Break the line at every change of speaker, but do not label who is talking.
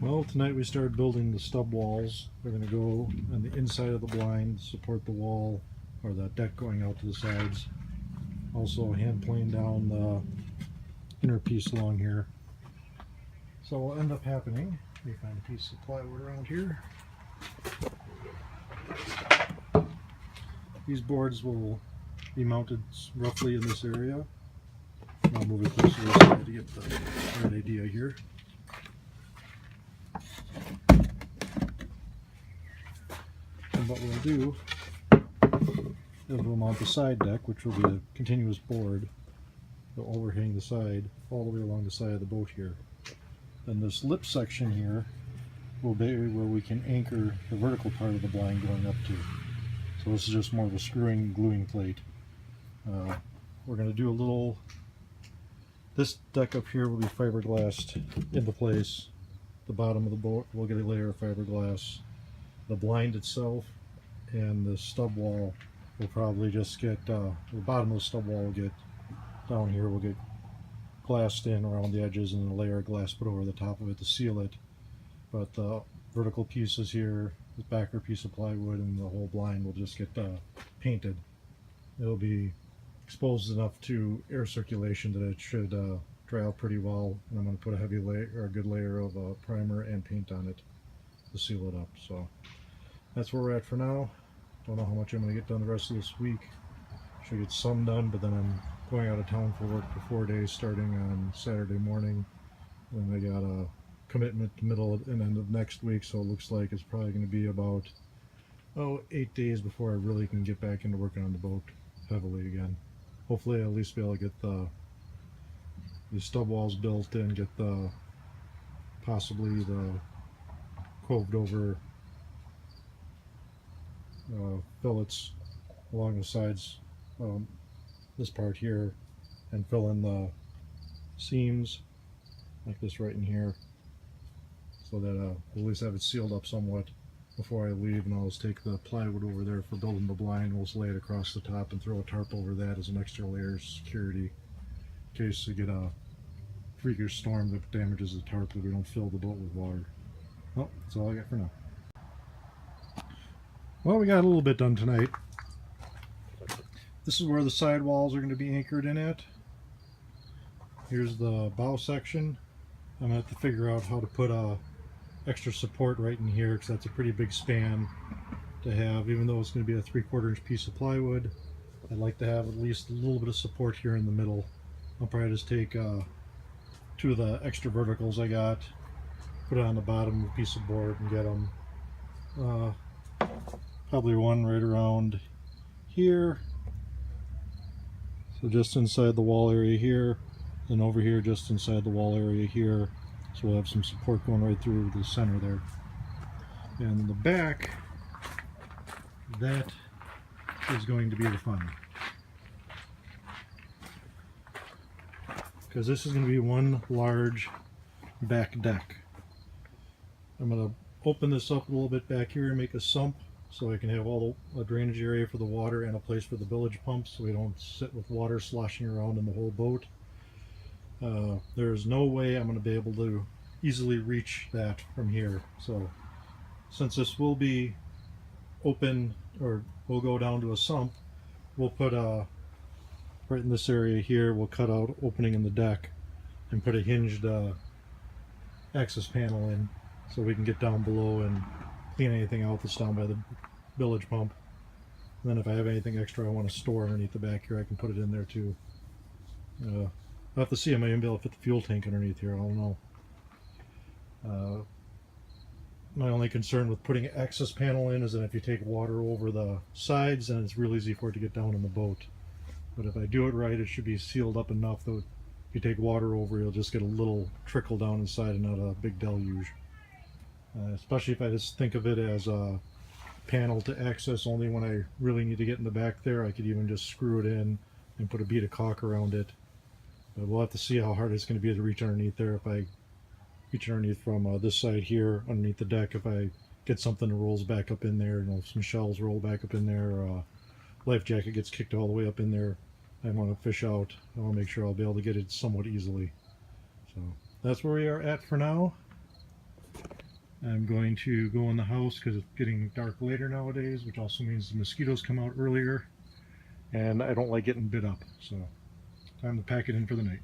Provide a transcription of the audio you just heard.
Well, tonight we started building the stub walls. They're going to go on the inside of the blind, support the wall or the deck going out to the sides. Also hand planed down the inner piece along here. So what will end up happening, let me find a piece of plywood around here. These boards will be mounted roughly in this area. I'll move it closer to the side to get the right idea here. And what we'll do is we'll mount the side deck, which will be a continuous board overhang the side all the way along the side of the boat here. And this lip section here will be where we can anchor the vertical part of the blind going up to. So this is just more of a screwing, gluing plate. We're going to do a little, this deck up here will be fiberglassed into place. The bottom of the boat will get a layer of fiberglass. The blind itself and the stub wall will probably just get, the bottom of the stub wall will get, down here will get glassed in around the edges and a layer of glass put over the top of it to seal it. But the vertical pieces here, the backer piece of plywood and the whole blind will just get painted. It'll be exposed enough to air circulation that it should dry out pretty well, and I'm going to put a heavy layer or a good layer of primer and paint on it to seal it up. So that's where we're at for now. Don't know how much I'm going to get done the rest of this week. Should get some done, but then I'm going out of town for work for 4 days starting on Saturday morning, and I got a commitment to middle and end of next week, so it looks like it's probably going to be about 8 days before I really can get back into working on the boat heavily again. Hopefully I'll at least be able to get the stub walls built in, get the possibly the coved over fillets along the sides, this part here, and fill in the seams like this right in here, so that we'll at least have it sealed up somewhat before I leave. And I'll just take the plywood over there for building the blind, we'll just lay it across the top and throw a tarp over that as an extra layer of security in case we get a freakish storm that damages the tarp, that we don't fill the boat with water. Well, that's all I got for now. Well, we got a little bit done tonight. This is where the side walls are going to be anchored in at. Here's the bow section. I'm going to have to figure out how to put extra support right in here, because that's a pretty big span to have. Even though it's going to be a 3/4 inch piece of plywood, I'd like to have at least a little bit of support here in the middle. I'll probably just take 2 of the extra verticals I got, put it on the bottom of a piece of board and get them. Probably one right around here, so just inside the wall area here, and over here just inside the wall area here, so we'll have some support going right through the center there. And the back, that is going to be the fun, because this is going to be one large back deck. I'm going to open this up a little bit back here and make a sump, so I can have all the drainage area for the water and a place for the bilge pumps, so we don't sit with water sloshing around in the whole boat. There's no way I'm going to be able to easily reach that from here. So since this will be open, or we'll go down to a sump, we'll put right in this area here, we'll cut out opening in the deck and put a hinged access panel in, so we can get down below and clean anything out that's down by the bilge pump. And then if I have anything extra I want to store underneath the back here, I can put it in there too. I'll have to see, I might even be able to fit the fuel tank underneath here, I don't know. My only concern with putting an access panel in is that if you take water over the sides, then it's real easy for it to get down in the boat. But if I do it right, it should be sealed up enough that if you take water over, you'll just get a little trickle down inside and not a big deluge. Especially if I just think of it as a panel to access only when I really need to get in the back there. I could even just screw it in and put a bead of caulk around it. But we'll have to see how hard it's going to be to reach underneath there if I reach underneath from this side here, underneath the deck. If I get something that rolls back up in there, you know, some shells roll back up in there, life jacket gets kicked all the way up in there, I want to fish out. I want to make sure I'll be able to get it somewhat easily. So that's where we are at for now. I'm going to go in the house because it's getting dark later nowadays, which also means the mosquitoes come out earlier, and I don't like getting bit up. So time to pack it in for the night.